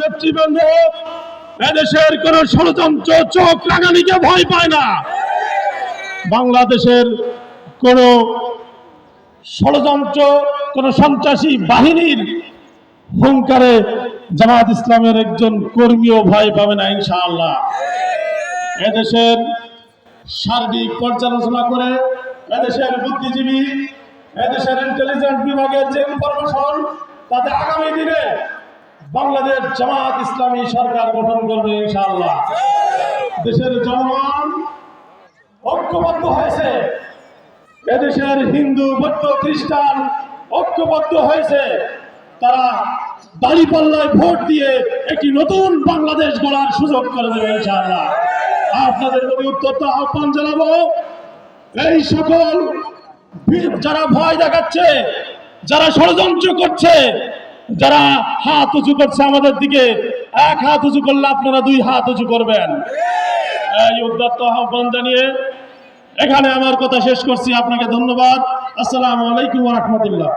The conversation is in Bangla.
নেতৃবৃন্দ এদেশের কোন ষড়যন্ত্র চোখ রাঙানিকে ভয় পায় না। বাংলাদেশের কোন ষড়যন্ত্র, কোন সন্ত্রাসী বাহিনীর হুঙ্কারে জামাত ইসলামের একজন কর্মীও ভয় পাবে না ইনশাআল্লাহ। এদেশের সার্বিক পর্যালোচনা করে এদেশের বুদ্ধিজীবী, এদেশের ইন্টেলিজেন্স বিভাগের যে ইনফরমেশন, তাতে আগামী দিনে বাংলাদেশ জামাত ইসলামী সরকার গঠন করবে ইনশাআল্লাহ। দেশের জনগণ ঐক্যবদ্ধ হয়েছে, এদেশের হিন্দু, বৌদ্ধ, খ্রিস্টান ঐক্যবদ্ধ হয়েছে। তারা দাঁড়িপাল্লায় ভোট দিয়ে একটি নতুন বাংলাদেশ গড়ার সুযোগ করে দেবে ইনশাআল্লাহ। আপনাদের প্রতি উত্তপ্ত আহ্বান জানাবো, এই সকল যারা ভয় দেখাচ্ছে, যারা ষড়যন্ত্র করছে, যারা হাত উঁচু করছে আমাদের দিকে, এক হাত উঁচু করলে আপনারা দুই হাত উঁচু করবেন। এই উদ্যত আহ্বান জানিয়ে এখানে আমার কথা শেষ করছি। আপনাকে ধন্যবাদ। আসসালামু আলাইকুম ওয়া রাহমাতুল্লাহ।